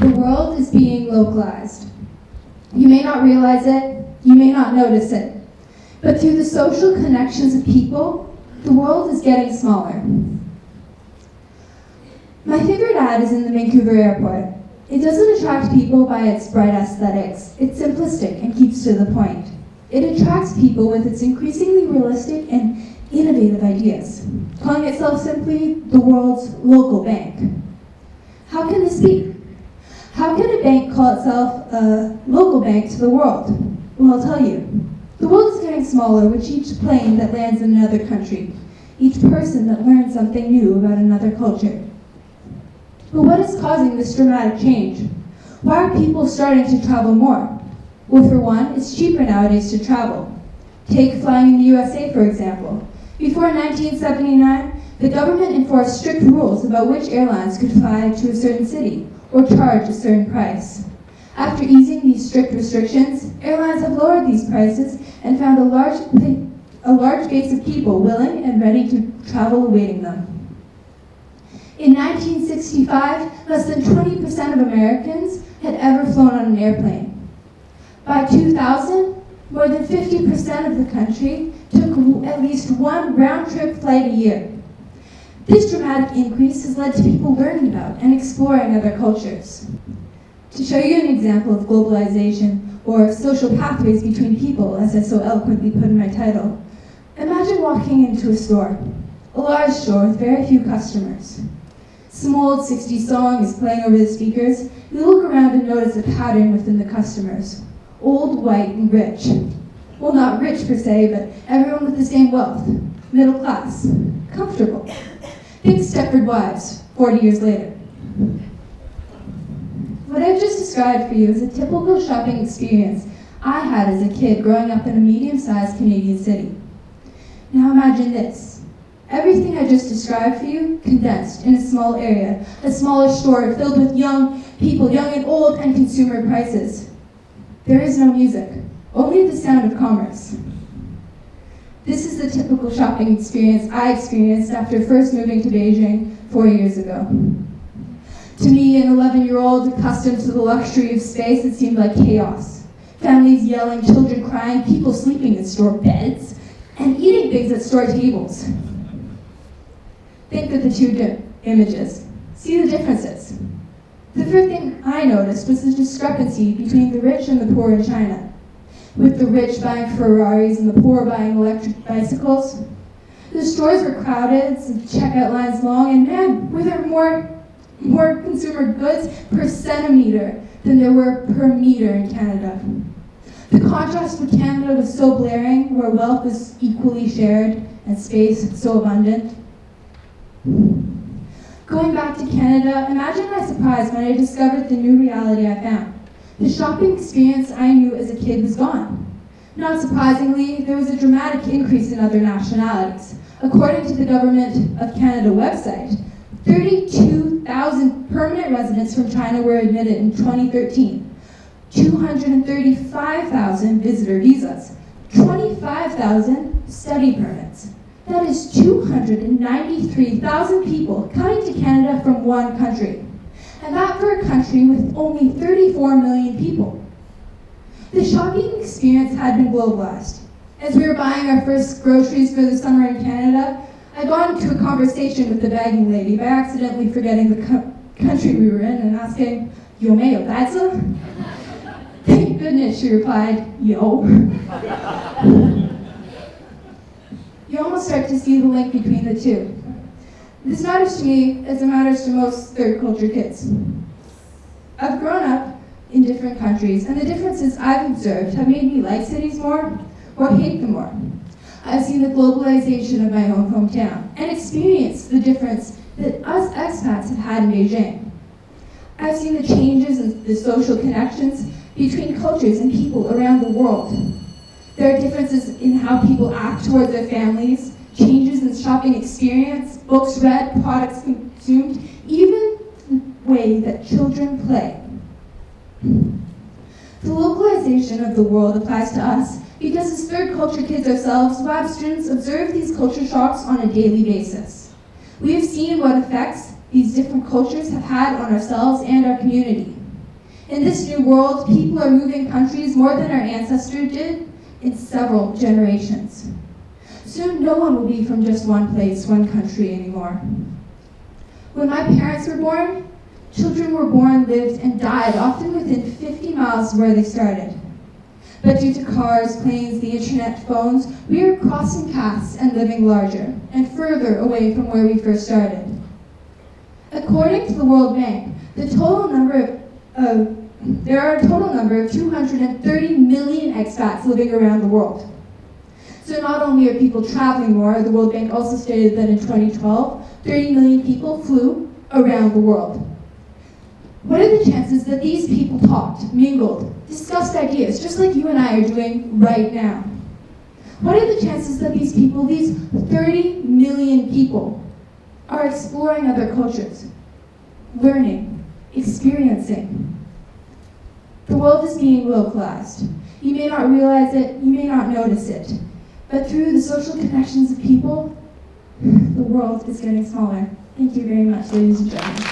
The world is being localized. You may not realize it, you may not notice it, but through the social connections of people, the world is getting smaller. My favorite ad is in the Vancouver airport. It doesn't attract people by its bright aesthetics. It's simplistic and keeps to the point. It attracts people with its increasingly realistic and innovative ideas, calling itself simply the world's local bank. How can this be? How can a bank call itself a local bank to the world? Well, I'll tell you. The world is getting smaller with each plane that lands in another country, each person that learns something new about another culture. But what is causing this dramatic change? Why are people starting to travel more? Well, for one, it's cheaper nowadays to travel. Take flying in the USA, for example. Before 1979, the government enforced strict rules about which airlines could fly to a certain city or charge a certain price. After easing these strict restrictions, airlines have lowered these prices and found a large base of people willing and ready to travel awaiting them. In 1965, less than 20% of Americans had ever flown on an airplane. By 2000, more than 50% of the country took at least one round-trip flight a year. This dramatic increase has led to people learning about and exploring other cultures. To show you an example of globalization, or social pathways between people, as I so eloquently put in my title, imagine walking into a store, a large store with very few customers. Some old 60s song is playing over the speakers. You look around and notice a pattern within the customers. Old, white, and rich. Well, not rich per se, but everyone with the same wealth. Middle class. Comfortable. Think Stepford Wives, 40 years later. What I've just described for you is a typical shopping experience I had as a kid growing up in a medium-sized Canadian city. Now imagine this. Everything I just described for you condensed in a small area, a smaller store filled with young people, young and old, and consumer prices. There is no music, only the sound of commerce. This is the typical shopping experience I experienced after first moving to Beijing 4 years ago. To me, an 11-year-old accustomed to the luxury of space, it seemed like chaos. Families yelling, children crying, people sleeping in store beds, and eating things at store tables. Think of the two images. See the differences. The first thing I noticed was the discrepancy between the rich and the poor in China. With the rich buying Ferraris and the poor buying electric bicycles. The stores were crowded, the checkout lines long, and man, were there more consumer goods per centimeter than there were per meter in Canada. The contrast with Canada was so glaring, where wealth was equally shared and space so abundant. Going back to Canada, imagine my surprise when I discovered the new reality I found. The shopping experience I knew as a kid was gone. Not surprisingly, there was a dramatic increase in other nationalities. According to the Government of Canada website, 32,000 permanent residents from China were admitted in 2013, 235,000 visitor visas, 25,000 study permits. That is 293,000 people coming to Canada from one country. And that for a country with only 34 million people. The shopping experience had been globalized. As we were buying our first groceries for the summer in Canada, I got into a conversation with the bagging lady by accidentally forgetting the country we were in and asking, "Yo mayo, that's a?" Thank goodness she replied, "Yo." You almost start to see the link between the two. This matters to me as it matters to most third culture kids. I've grown up in different countries, and the differences I've observed have made me like cities more or hate them more. I've seen the globalization of my own hometown and experienced the difference that us expats have had in Beijing. I've seen the changes in the social connections between cultures and people around the world. There are differences in how people act towards their families, changes in shopping experience, books read, products consumed, even the way that children play. The localization of the world applies to us because as third culture kids ourselves, WAB students observe these culture shocks on a daily basis. We have seen what effects these different cultures have had on ourselves and our community. In this new world, people are moving countries more than our ancestors did in several generations. Soon, no one will be from just one place, one country anymore. When my parents were born, children were born, lived, and died, often within 50 miles of where they started. But due to cars, planes, the internet, phones, we are crossing paths and living larger and further away from where we first started. According to the World Bank, there are a total number of 230 million expats living around the world. So not only are people traveling more, the World Bank also stated that in 2012, 30 million people flew around the world. What are the chances that these people talked, mingled, discussed ideas, just like you and I are doing right now? What are the chances that these people, these 30 million people, are exploring other cultures, learning, experiencing? The world is being localized. You may not realize it, you may not notice it, but through the social connections of people, the world is getting smaller. Thank you very much, ladies and gentlemen.